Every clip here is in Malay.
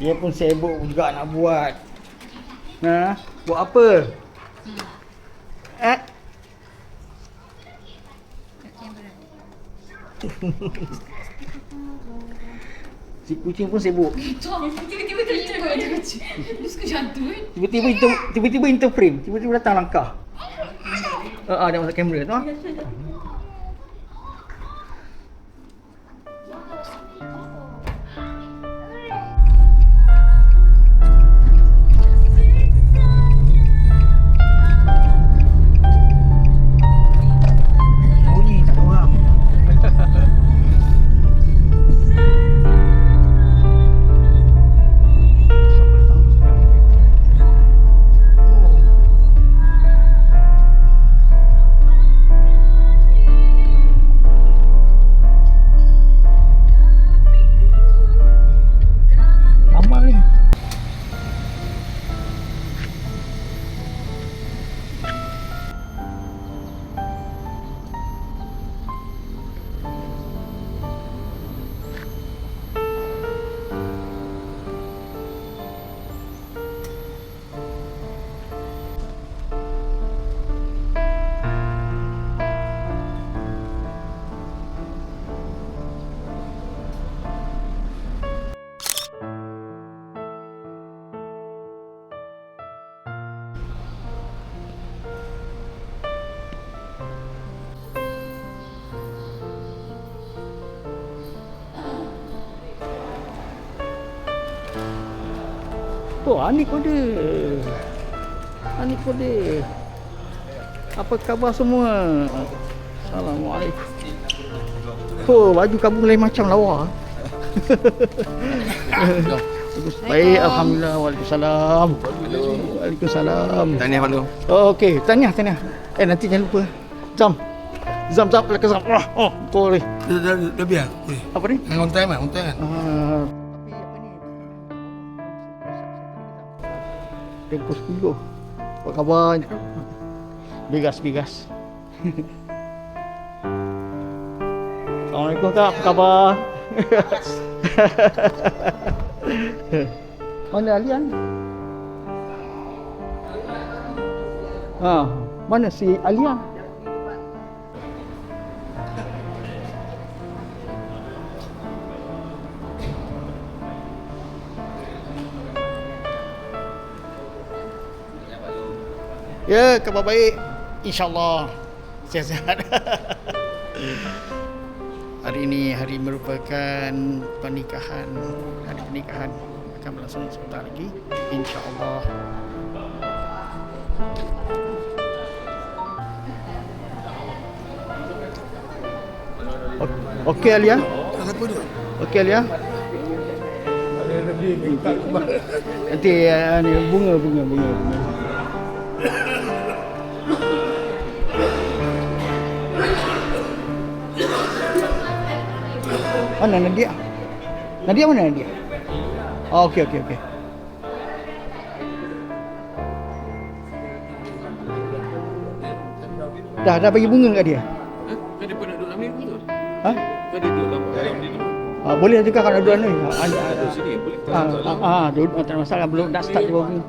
Dia pun sibuk juga nak buat. Nah, buat apa? Si kucing pun sibuk. Tiba-tiba terjatuh ada kucing. Dia suka jatuh kan? Tiba-tiba interframe. Tiba-tiba datang langkah. Dia masuk kamera tu. Bunyi tak ada orang. Amal ni. Oh, Ani kode. Apa khabar semua? Assalamualaikum. Oh, baju kamu lain macam lawa. Baik, alhamdulillah. Waalaikumsalam. Waalaikumsalam. Tahniah Pandu. Oh, okey, tahniah. Nanti jangan lupa. Zam, lekas Zam. Boleh. Dah biar. Apa ni? On time kan? Tempoh 10. Apa khabar? Bigas. Assalamualaikum Kak, apa khabar? Mana Alian? Mana si Alian? Ya, khabar baik. InsyaAllah sihat-sihat. Hari ini hari merupakan pernikahan. Hari pernikahan akan berlangsung sebentar lagi. InsyaAllah. Okey Alia. Okey Alia. Nanti ni bunga. Mana Nadia? Mana Nadia? Oh, okey. Dah bagi bunga kat dia? Kan dia pun nak duduk dalam ni betul? Ha? Kan dia duduk dalam ni dulu? Boleh juga kalau duduk ni. Ada sini boleh tak? Duduk tak ada masalah, belum dah start dia bunga.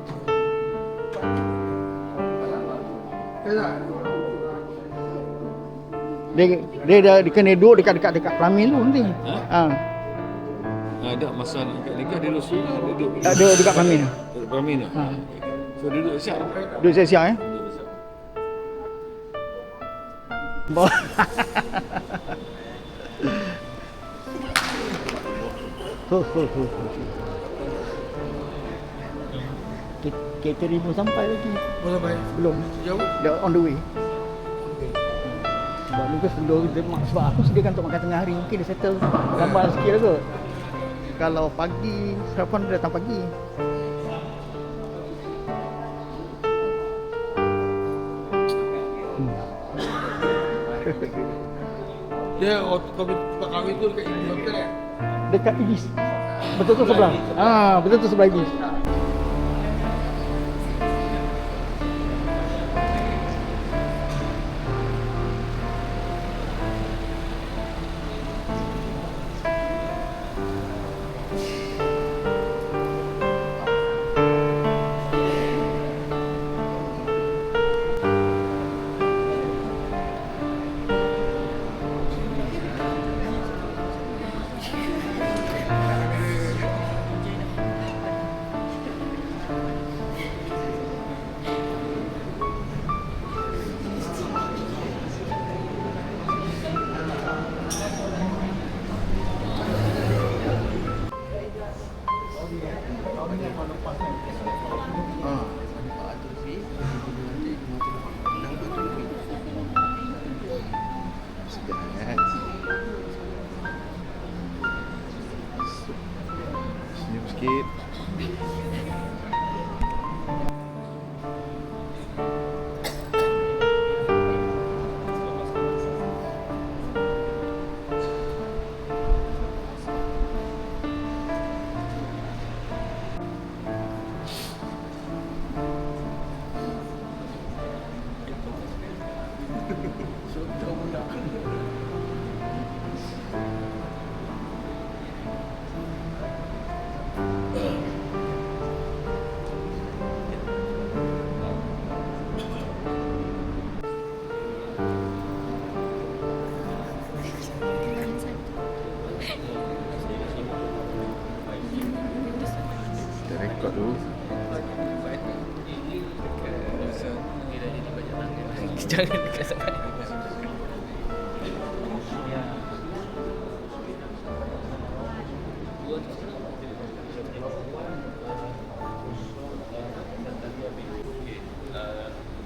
Dia kena duduk dekat pelamin tu nanti. Ada masa nak nikah dia duduk sini, duduk Dekat pelamin. Duduk peramin lah. So dia duduk siap. Duduk siap eh. Kereta ribu sampai lagi. Belum. Jauh? Dia on the way. Sebab Lucas sebab aku sediakan untuk makan tengah hari, mungkin dia settle gambar sikit lah kot. Kalau pagi, sarapan dia datang pagi. Dia tempat kahwin tu dekat Ibis Hotel kan? Dekat Ibis. Betul-betul sebelah. Betul-betul sebelah Ibis. sikit. Kita rekod dulu. Jangan dekat sangat.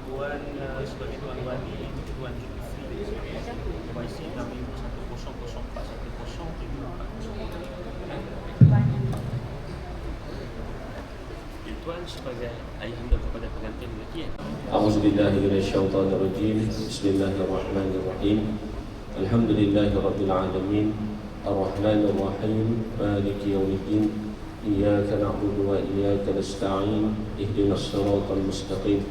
Tuan sebagai tuan wali, Tuan Zulkifli KYC kami 1004104. Tuan sebagai ayahanda kepada pengantin lelaki. A'udzubillahi minasyaitonirrajim. Bismillahirrahmanirrahim. Alhamdulillahirabbil alamin. Arrahmanir rahim. Maliki yaumiddin. Iyyaka na'budu wa iyyaka nasta'in. Ihdinas siratal mustaqim.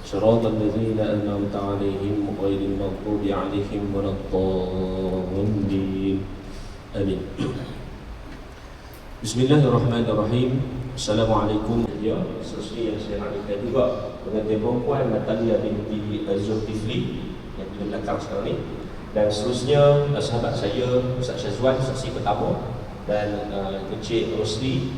Siratal ladzina an'amta 'alaihim ghairil maghdubi 'alaihim waladdallin. Amin. Bismillahirrahmanirrahim. Assalamualaikum. Ya, sesuai yang saya maklumkan juga pengantin perempuan Natalia binti Zulkifli yang di belakang sekarang ni, dan seterusnya sahabat saya Ustaz Syazwan, saksi pertama, dan Encik Rosli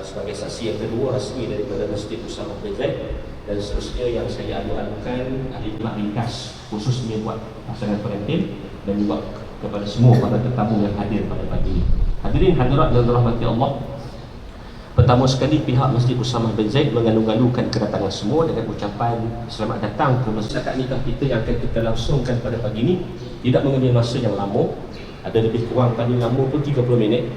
sebagai saksi yang kedua rasmi daripada Masjid Usama bin Zaid, dan seterusnya yang saya alu-alukan ahli ringkas khususnya buat pasangan pengantin dan juga kepada semua para tetamu yang hadir pada pagi ini. Hadirin hadirat yang dirahmati Allah, pertama sekali pihak Masjid Usama bin Zaid mengalu-alukan kedatangan semua dengan ucapan selamat datang ke masjid akad nikah kita yang akan kita langsungkan pada pagi ini. Tidak mengambil masa yang lama, ada lebih kurang paling lama pun 30 minit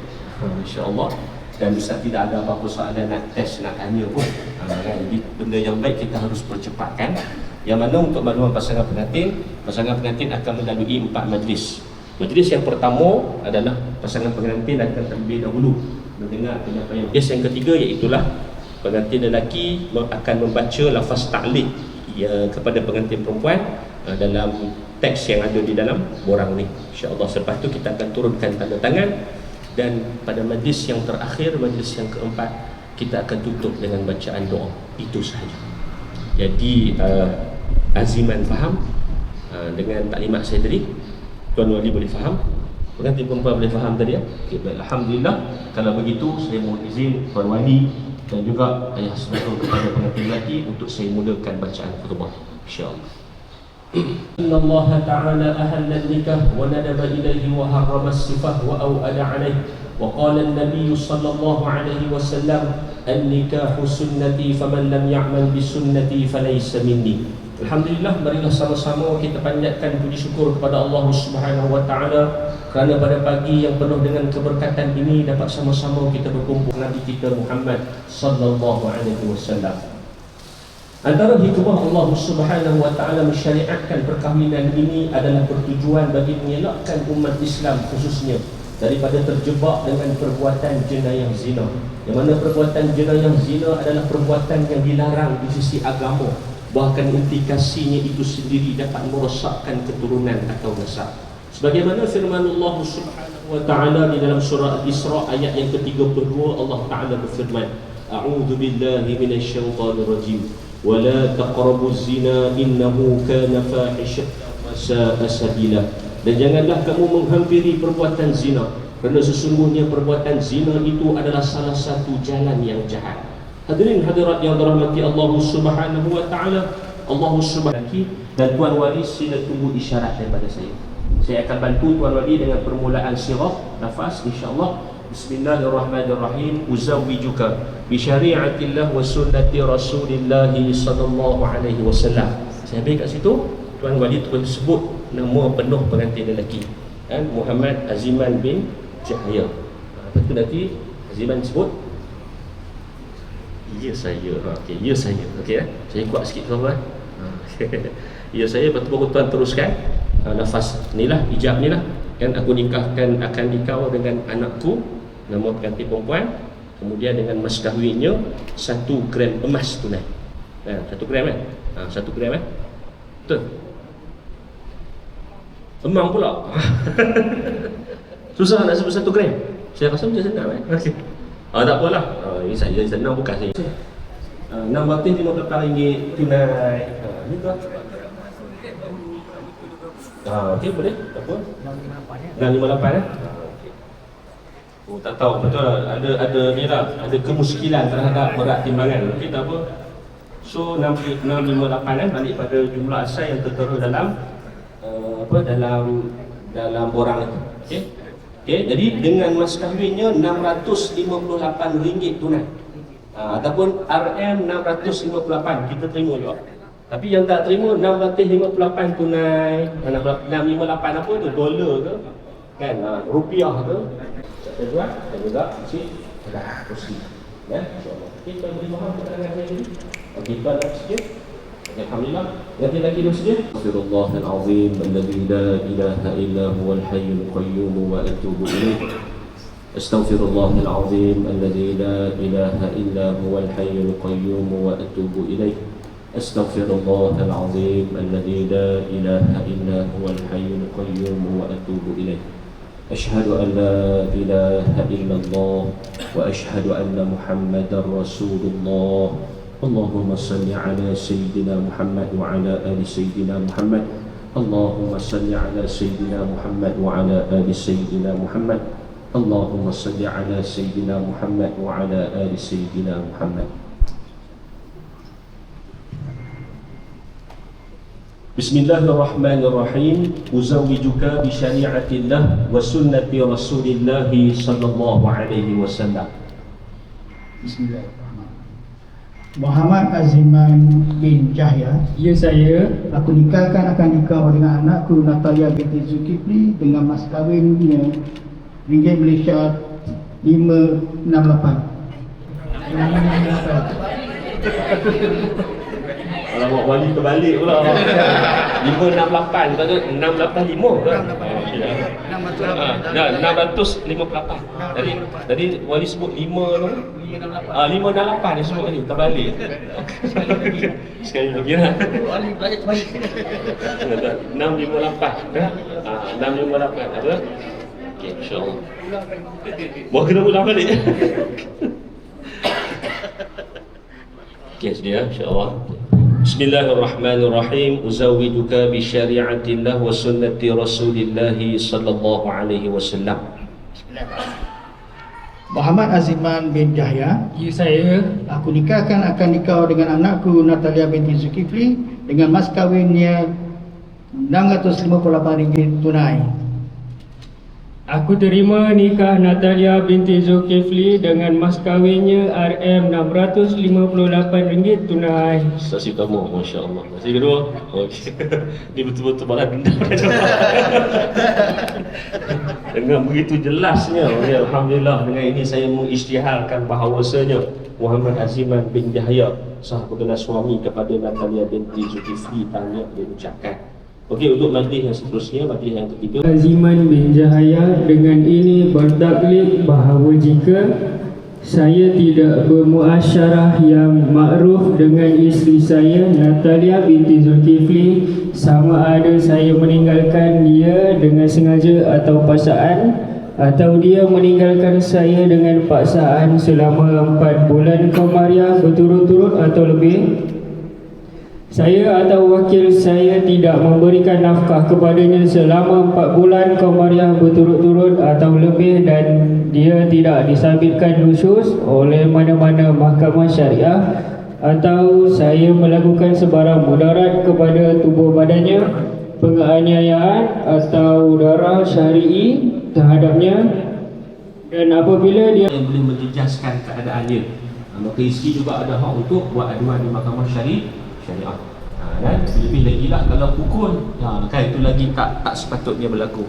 insya-Allah, dan bisa tidak ada apa-apa soalan nak test nak tanya pun. Jadi benda yang baik kita harus percepatkan, yang mana untuk makluman pasangan pengantin akan melalui 4 majlis. Majlis yang pertama adalah pasangan pengantin akan terlebih dahulu mendengar penyampaian. Majlis yang ketiga iaitulah pengantin lelaki akan membaca lafaz ta'liq kepada pengantin perempuan dalam teks yang ada di dalam borang ni, insya-Allah. Selepas tu kita akan turunkan tanda tangan, dan pada majlis yang terakhir, majlis yang keempat, kita akan tutup dengan bacaan doa. Itu sahaja. Jadi Aziman faham dengan taklimat saya tadi? Tuan Wali boleh faham? Pengantin perempuan boleh faham tadi ya? Okay, baik. Alhamdulillah. Kalau begitu saya mohon izin Tuan Wali dan juga ayah saudara kepada pengantin lelaki untuk saya mulakan bacaan khutbah, insya-Allah. Inna Allah Ta'ala ahalla al-nikah wa nadaba ilayhi wa harrama as-sifah wa aw'ada alayhi wa qala an-nabiy sallallahu alaihi wasallam an-nikahu sunnati faman lam ya'mal bi sunnati falaysa minni. Alhamdulillah, marilah sama-sama kita panjatkan puji syukur kepada Allah Subhanahu wa taala kerana pada pagi yang penuh dengan keberkatan ini dapat sama-sama kita berkumpul Nabi kita Muhammad sallallahu alaihi wasallam. Antara hikmah Allah Subhanahu wa taala mensyariatkan perkahwinan ini adalah bertujuan bagi mengelakkan umat Islam khususnya daripada terjebak dengan perbuatan jenayah zina. Yang mana perbuatan jenayah zina adalah perbuatan yang dilarang di sisi agama. Bahkan implikasinya itu sendiri dapat merosakkan keturunan atau nasab. Sebagaimana firman Allah Subhanahu wa taala di dalam surah Al-Isra ayat yang ke-32, Allah taala berfirman, A'udzu billahi minasyaitonir rajim. Wa la taqrabuz zina innahu kana fahishatan wa sa'a sabila. Dan janganlah kamu menghampiri perbuatan zina, kerana sesungguhnya perbuatan zina itu adalah salah satu jalan yang jahat. Hadirin hadirat yang dirahmati Allah Subhanahu wa taala, Allah Subhanahu dan Tuan Wali sila tunggu isyarat daripada saya. Saya akan bantu Tuan Wali dengan permulaan sirah nafas, insya-Allah. Bismillahirrahmanirrahim. Uzawwijuka bi syari'atillah wa sunnati Rasulillah sallallahu alaihi wasallam. Saya ambil kat situ, Tuan Wali terus sebut nama penuh pengantin lelaki. Muhammad Aziman bin Cahaya. Lepas tu nanti Aziman sebut Ya saya. Okey, ya saya. Okey Saya kuat sikit tuan-tuan. Ya saya, betul tuan teruskan. Lafaz ni lah, ijab ni lah. Kan aku nikahkan, akan nikah dengan anakku, nama pengantin perempuan. Kemudian dengan mas kahwinnya 1 gram emas tunai. 1 gram kan? 1 gram kan? Betul? Emang pula. Susah nak sebut 1 gram. Saya rasa macam senang kan? Okey. Tak apalah. Ini saya senang, bukan saya. RM658 tunai. Ni tu lah. Okey, boleh? Tak apa? 658 eh? Oh, tak tahu betul lah. Ada ni lah, ada kemuskilan terhadap berat timbangan. Okey, tak apa. So 658 balik pada jumlah asal yang tertera dalam dalam borang itu. Okey. Okey, jadi dengan mas kahwinnya RM658 tunai. Ataupun RM658 kita terima juga. Tapi yang tak terima 658 tunai. 658 apa tu? Dolar ke? Kan? Rupiah ke? Kita jual, kita juga sikit. Dah, kursi. Ya, insya-Allah. Okey, kita beri faham keterangan saya tadi. Okey, kita dah sikit. Alhamdulillah. Nanti lagi dulu sikit. Astaghfirullahal azim alladzi la ilaha illa huwal hayyul qayyum wa atubu ilaih. Astaghfirullahal azim alladzi la ilaha illa huwal hayyul qayyum wa atubu ilaih. Astaghfirullahal azim alladzi la ilaha illa huwal hayyul qayyum wa atubu ilaih. Asyhadu an la ilaha illallah wa asyhadu anna Muhammadar Rasulullah. Allahumma salli ala Sayyidina Muhammad wa ala ali Sayyidina Muhammad. Allahumma salli ala Sayyidina Muhammad wa ala ali Sayyidina Muhammad. Allahumma salli ala Sayyidina Muhammad wa ala ali Sayyidina Muhammad. Bismillahirrahmanirrahim. Uzawwijuka bi syari'atillah wa sunnati Rasulillah sallallahu alaihi wasallam. Bismillahirrahmanirrahim. Muhammad Aziman bin Jahya. Ya saya. Aku nikahkan akan nikah dengan anakku Natalia binti Zulkifli dengan mas kahwinnya ringgit Malaysia 568. Alamak, wali terbalik pula. 568 tu 685 kan? 658. Tadi wali sebut 5 tu. 568 dia sebut tadi, terbalik. Sekali lagi lah. Wali belajar terbalik. 658 kan? 658 apa? Okey, insya-Allah. Mau kena ulang balik. Okey, sedia insya-Allah. Bismillahirrahmanirrahim. Uzawwijuka bi syari'atillah wa sunnati Rasulillah sallallahu alaihi wasallam. Muhammad Aziman bin Jahya. Ya saya. Aku nikahkan akan nikah dengan anakku Natalia binti Zulkifli dengan mas kahwinnya RM658 tunai. Aku terima nikah Natalia binti Zulkifli dengan mas kahwinnya RM658 tunai. Saksi kamu, masya-Allah. Saksi kedua. Okey. Ini betul-betul balas dendam. Dengan begitu jelasnya, ya, alhamdulillah, dengan ini saya mengisytiharkan bahawasanya Muhammad Aziman bin Jahya sah adalah suami kepada Natalia binti Zulkifli. Tanya dia ucapkan. Okey, untuk majlis yang seterusnya, majlis yang ketiga. Aziman bin Jahya dengan ini bertaklid bahawa jika saya tidak bermuasyarah yang makruf dengan isteri saya Natalia binti Zulkifli, sama ada saya meninggalkan dia dengan sengaja atau paksaan, atau dia meninggalkan saya dengan paksaan selama 4 bulan Qamariah berturut-turut atau lebih, saya atau wakil saya tidak memberikan nafkah kepadanya selama 4 bulan Qamariah berturut-turut atau lebih, dan dia tidak disabitkan khusus oleh mana-mana mahkamah syariah, atau saya melakukan sebarang mudarat kepada tubuh badannya, penganiayaan atau darah syar'i terhadapnya, dan apabila dia yang boleh menjejaskan keadaannya, maka isteri juga ada hak untuk buat aduan di mahkamah syariah. Dan lebih lagi lah kalau pukul, kan itu lagi tak sepatutnya berlaku.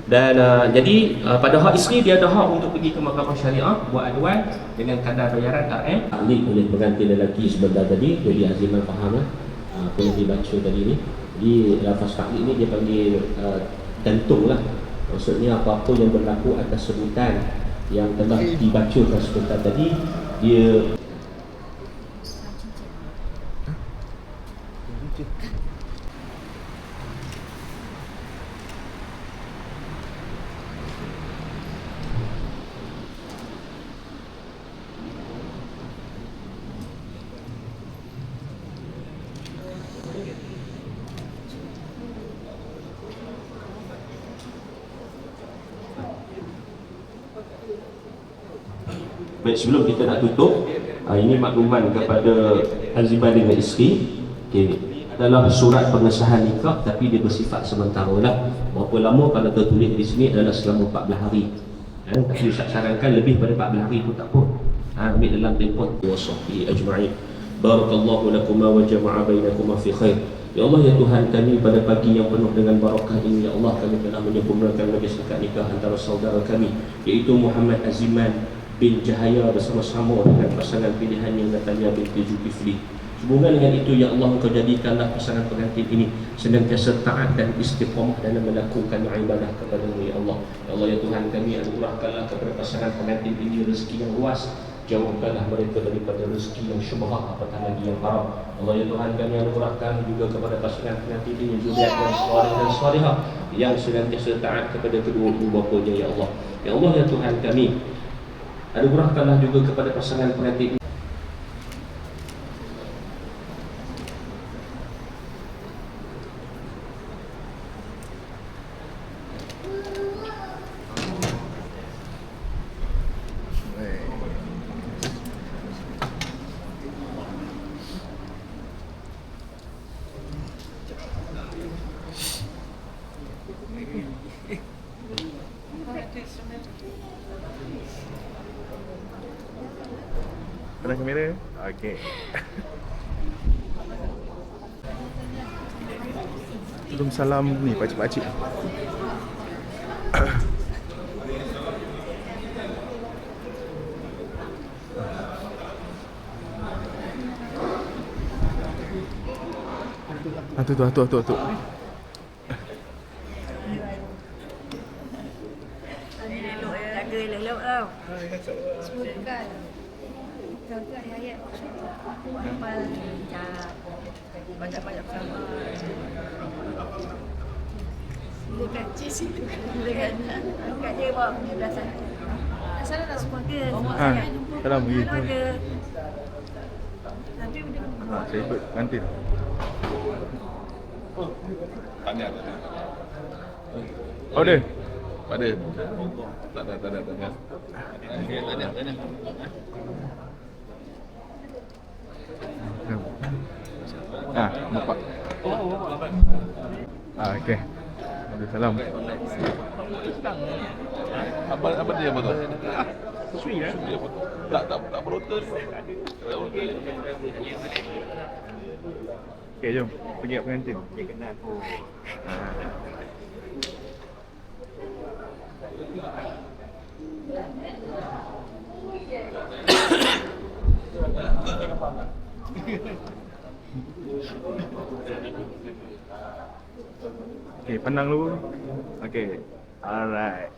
Dan jadi pada hak isteri dia ada hak untuk pergi ke mahkamah syariah buat aduan dengan kadar bayaran RM ahli oleh pengantin lelaki sebentar tadi. Jadi Aziman faham lah apa yang dibaca tadi ni. Jadi lafaz taklid ni dia panggil gantung lah. Maksudnya apa-apa yang berlaku atas sebutan yang telah dibacakan sebentar tadi, dia baik, sebelum kita nak tutup, ini makluman kepada Aziman dengan isteri. Adalah surat pengesahan nikah tapi dia bersifat sementara lah. Berapa lama kalau tertulis di sini adalah selama 14 hari. Tapi saya sarankan lebih pada 14 hari pun tak apa. Ambil dalam tempoh wasahbihi ajma'in. Barakallahu lakuma wa jama'a bainakuma fi khair. Ya Allah, ya Tuhan kami, pada pagi yang penuh dengan barakah ini, ya Allah, kami telah menyempurnakan majlis akad nikah antara saudara kami, iaitu Muhammad Aziman bin Jahaya bersama-sama dengan pasangan pilihannya Natalia binti Zulkifli. Hubungan dengan itu, ya Allah, Engkau jadikanlah pasangan pengantin ini senantiasa taat dan istiqamah dalam melakukan ibadah kepada-Mu, ya Allah. Ya Allah, ya Tuhan kami, anugerahkanlah kepada pasangan pengantin ini rezeki yang luas, jauhkanlah mereka daripada rezeki yang syubhah apatah lagi yang haram. Allah, ya Tuhan kami, anugerahkan juga kepada pasangan pengantin ini zuriat yang saleh dan salihah yang senantiasa taat kepada kedua ibu bapanya, ya Allah. Ya Allah, ya Tuhan kami, anugerahkanlah juga kepada pasangan pengantin. Kena kamera? Okey. Belum salam ni pakcik-pakcik. Tu. Jaga elok-elok tau. Semoga kan. Kau tu ayat-ayat. Hafal. Banyak-banyak sama. Dekat cik situ. Dekat dia bawa belah sana. Asal tak semua ke? Salam pergi. Ada. Nanti benda. Saya ikut kantin. Tanya. Oh dia. Pada. Tak ada. Tanya. Bapak. Okey. Salam. Apa dia betul? Sui ya. Tak berotot. Okey, jom. Pergi kat pengantin. Okey, pandang dulu. Okey. Alright.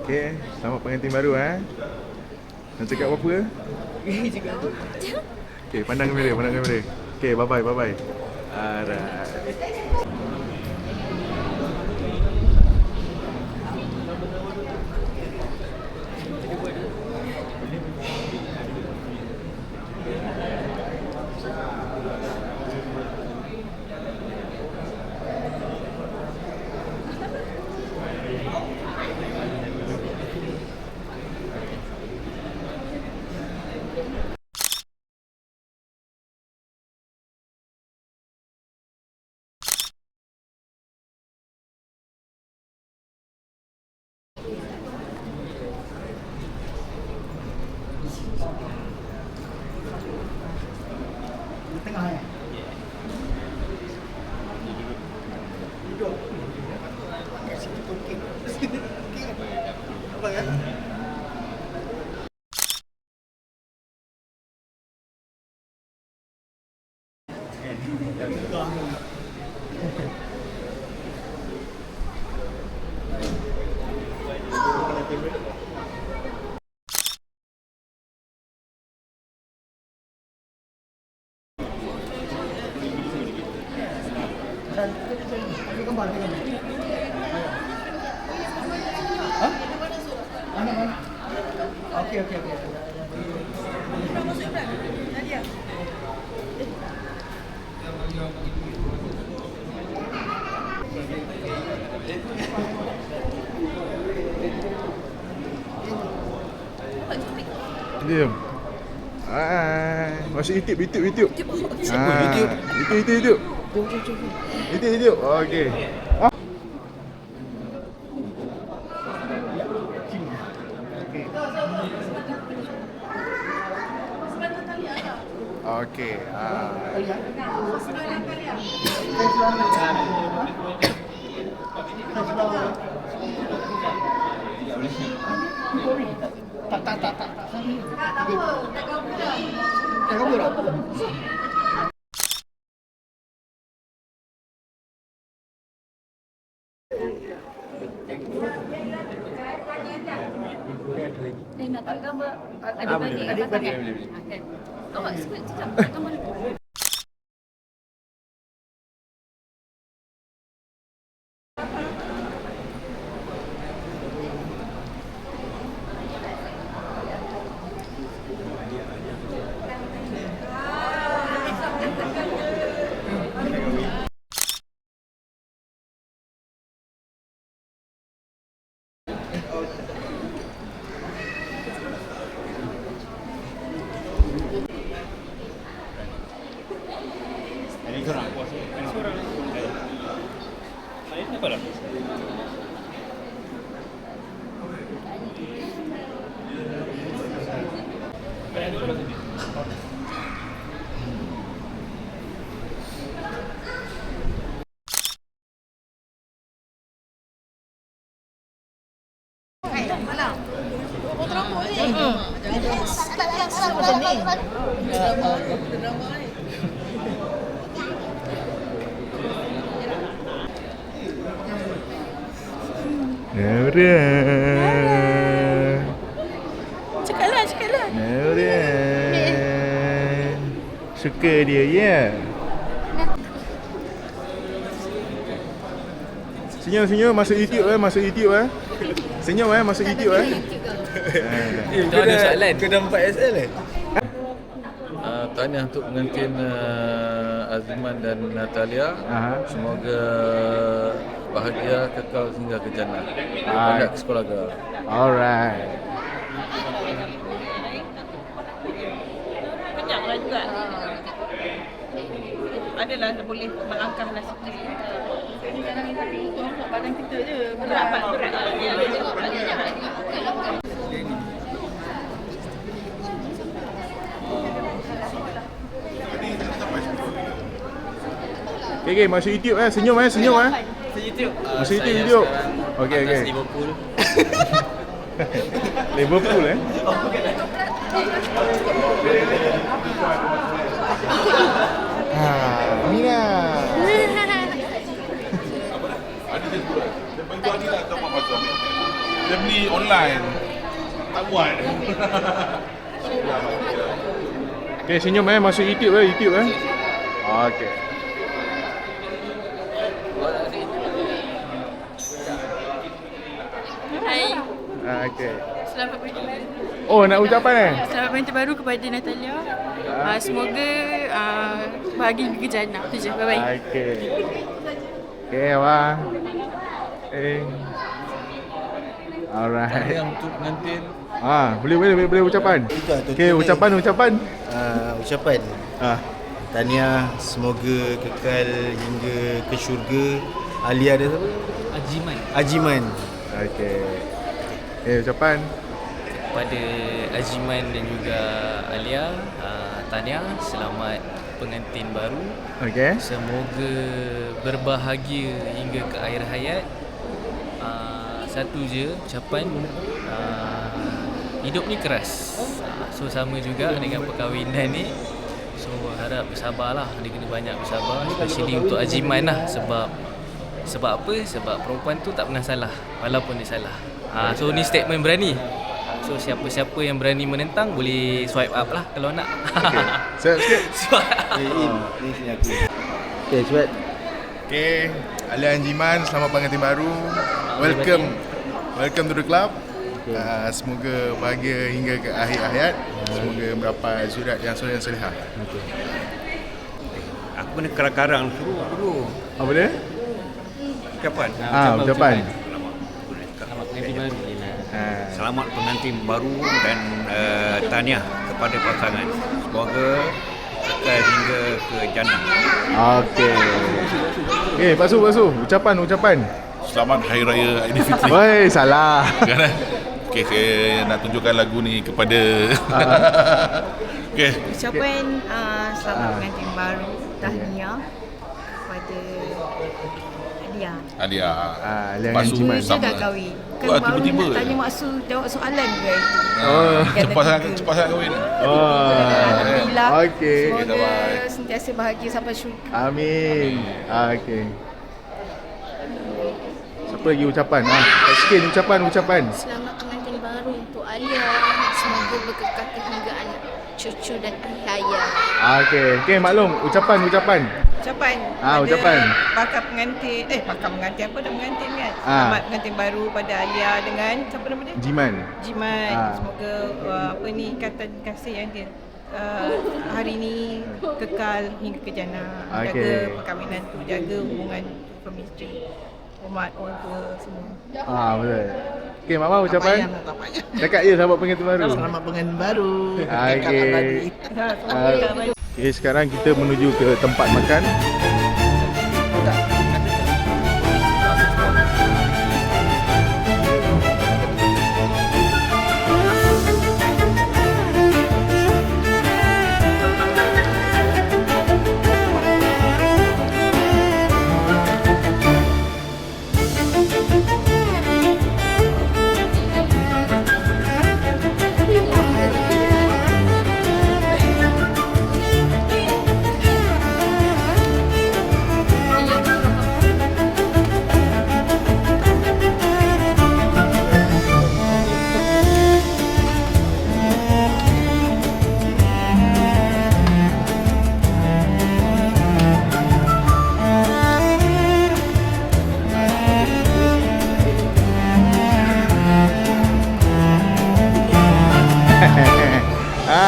Okey, selamat pengantin baru Nak cakap apa-apa? Okay, pandang kamera. Okay, bye-bye. Alright. Di tengah ya. Duduk. Kat situ okey. Apa ya? Ambil gambar. Hah? Mana? Okey. Diam. Masuk YouTube. YouTube. YouTube. YouTube. Okey. Okey. Tak. Tak kabur tak? Nak tak gambar adik-beradik. Awak sebut cakap gambar. Nara. Cakaplah. Nara. Suka dia ya. Senyum masuk YouTube Senyum masuk YouTube Dah ada soalan. Kena 4SL tahniah untuk pengantin Azman dan Natalia. Semoga bahagia kekal hingga ke jannah. Banyak ke sekolah ke. Alright. Banyaklah juga. Adalah boleh melangkahlah sikit. Jangan ikut badan kita je. Berat. Okay, masuk YouTube senyum YouTube. Masuk YouTube. Okay. Liverpool. Liverpool Amina. Dia beli online. tak buat. Okay, senyum masuk YouTube YouTube Okay. Hai. Okay. Selamat pengantin baru. Oh, nak ucapan Selamat pengantin baru kepada Natalia. Semoga bahagia hingga jannah. Itu je. Bye-bye. Okay. Okay, abang. Alright. Yang untuk pengantin. Boleh ucapan. Okay, ucapan. Ucapan. Tahniah, semoga kekal hingga ke syurga. Alia dia siapa? Ajiman. Okay. Ucapan. Kepada Ajiman dan juga Alia, tahniah, selamat pengantin baru. Okay. Semoga berbahagia hingga ke akhir hayat. Satu je ucapan, hidup ni keras. So sama juga dengan perkahwinan ni. So harap bersabarlah, dia kena banyak bersabar, especially untuk Ajiman lah. Sebab apa? Sebab perempuan tu tak pernah salah walaupun dia salah. So ni statement berani. So siapa-siapa yang berani menentang boleh swipe up lah kalau nak. Okay. Siap sikit. Ini sini aku. Okay, cepat. Okay, Alia Ajiman, selamat pengantin baru. Welcome to the club. Semoga bahagia hingga ke akhir hayat. Semoga mendapat zuriat yang soleh dan solehah. Aku kena karang-karang dulu. Apa dia? Ucapan. Ucapan. Selamat pengantin baru. Selamat pengantin baru dan tahniah kepada pasangan. Semoga kekal hingga ke jannah. Okay, Pak Su. Ucapan. Selamat Hari Raya Aidilfitri. Woi, salah. Okay, saya nak tunjukkan lagu ni kepada Okay. Ucapan selamat pengantin baru. Tahniah kepada Alia. Alia. Pasu Dia dah kahwin. Kan Wah, baru tiba-tiba. nak tanya maksud jawab soalan ke? Cepat sangat kahwin. Alhamdulillah. Okay. Semoga sentiasa bahagia sampai syurga. Amin. Okay. Siapa lagi ucapan? Sikit ucapan. Selamat pengantin baru untuk Alia. Semoga berkekal hingga anak, cucu dan akhir hayat. Okay, maklum. Ucapan. Ucapan. Ucapan. Bakal pengantin apa dah mengantin kan? Selamat pengantin baru pada Alia dengan siapa nama dia? Jiman. Semoga ikatan kasih yang dia hari ni kekal hingga ke jannah. Jaga perkahwinan tu, jaga hubungan suami isteri, hormat orang tua semua. Betul. Okay, Mama ucapan. Tak payah. Cakap je sahabat pengantin baru. Selamat pengantin baru. Okay, sekarang kita menuju ke tempat makan.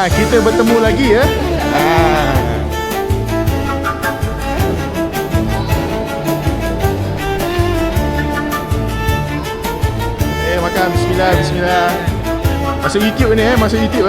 Kita bertemu lagi ya. Makan bismillah. Masuk YouTube ni masuk YouTube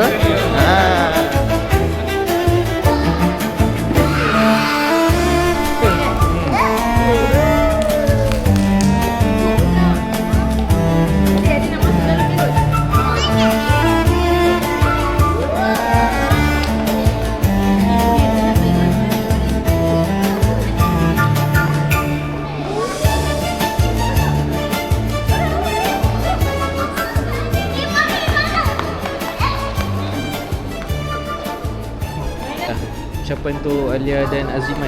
Ucapan untuk Alia dan Aziman.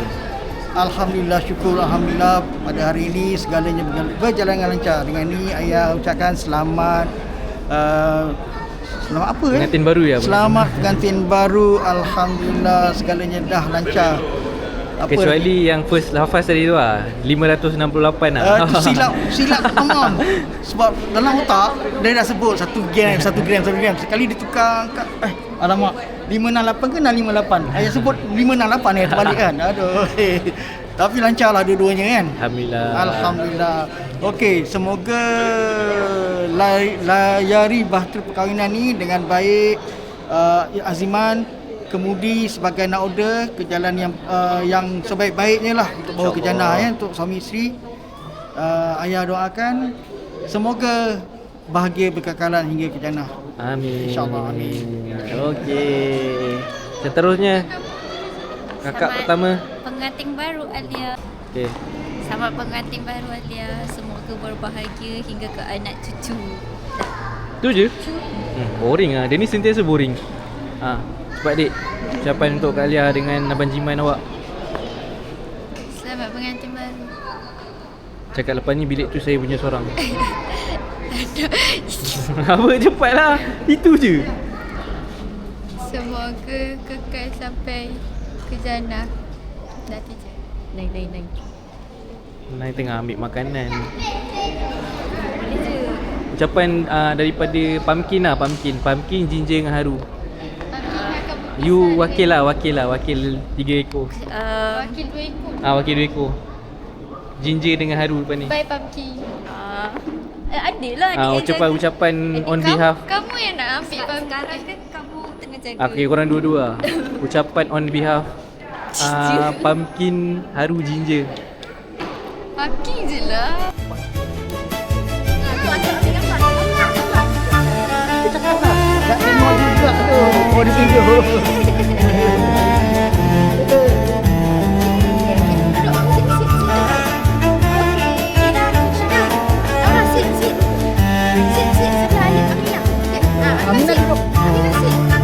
Alhamdulillah, syukur Alhamdulillah pada hari ini segalanya berjalan dengan lancar. Dengan ini ayah ucapkan selamat Selamat apa Pengantin baru ya? Selamat pengantin baru. Alhamdulillah segalanya dah lancar. Apa Kecuali yang first lafaz tadi tu lah 568 lah. tu silap Amam. Sebab dalam otak dia dah sebut 1 gram. Sekali dia tukar angka alamak 568 ke 658. Ayah sebut 568 terbalik kan. Aduh. Tapi lancar lah dua-duanya kan. Alhamdulillah. Okey, semoga layari bahtera perkahwinan ni dengan baik. Aziman kemudi sebagai nak order ke jalan yang sebaik-baiknya lah untuk bawa ke jannah ya, untuk suami isteri. Ayah doakan semoga bahagia berkekalan hingga ke jannah. Amin. InsyaAllah amin. Okey. Seterusnya kakak pertama pengantin baru Alia. Okey. Selamat pengantin baru Alia. Semoga berbahagia hingga ke anak cucu. Tu je? Boring lah. Dia ni sentiasa boring. Cepat dik. Ucapan untuk Kak Alia dengan Abang Jiman awak. Selamat pengantin baru. Cakap lepas ni bilik tu saya punya seorang. Apa cepatlah. Itu je. Semoga kekal sampai ke jannah. Dah tu je. Lain. Nai tengah ambil makanan. Ucapan daripada Pumpkin lah. Pumpkin, Ginger dengan Haru. You wakil 3 ekor. Wakil 2 ekor. Wakil 2 ekor. Ginger dengan Haru lepas ni. Bye Pumpkin. Adalah ucapan on behalf. Kamu yang nak ambil Pumpkin. Sekarang kan kamu tengah jaga. Okay, korang dua-dua lah. Ucapan on behalf Pumpkin, Haru, Ginger. Pumpkin je lah. Tak tengok juga tu. Oh dia tunjuk.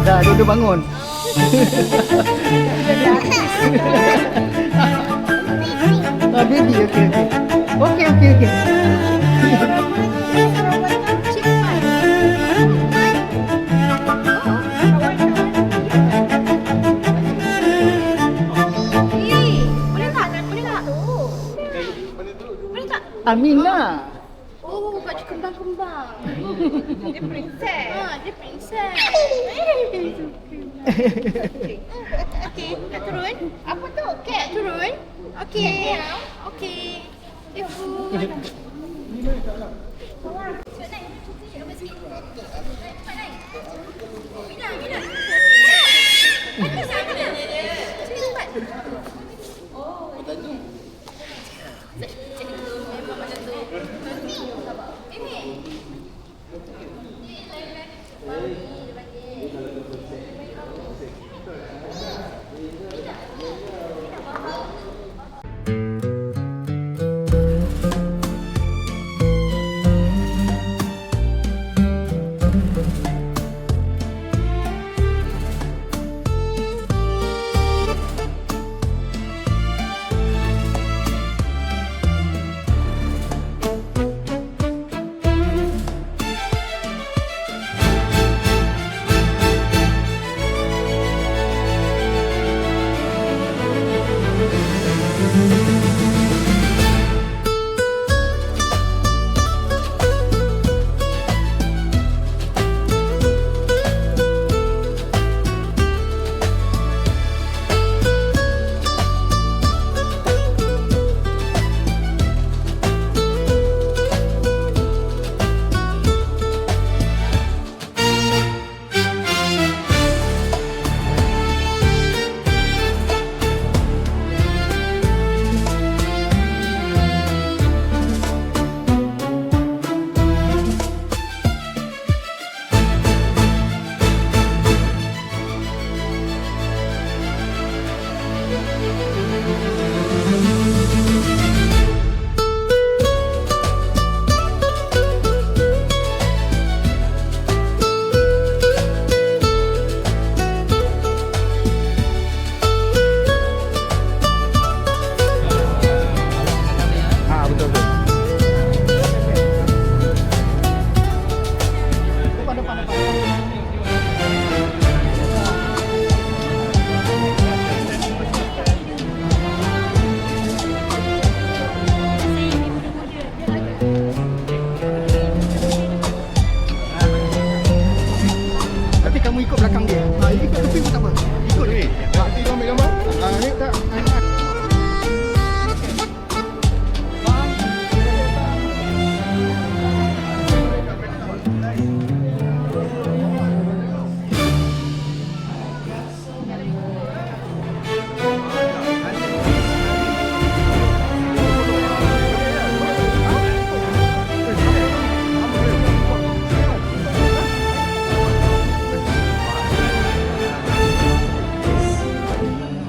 Dah, dia bangun. Baby, okey. Aminah. Oh, baju kembang-kembang. Dia princess. Dia princess. Okey, nak turun? Apa tu? Cat turun? Okey. Okey. Ibu.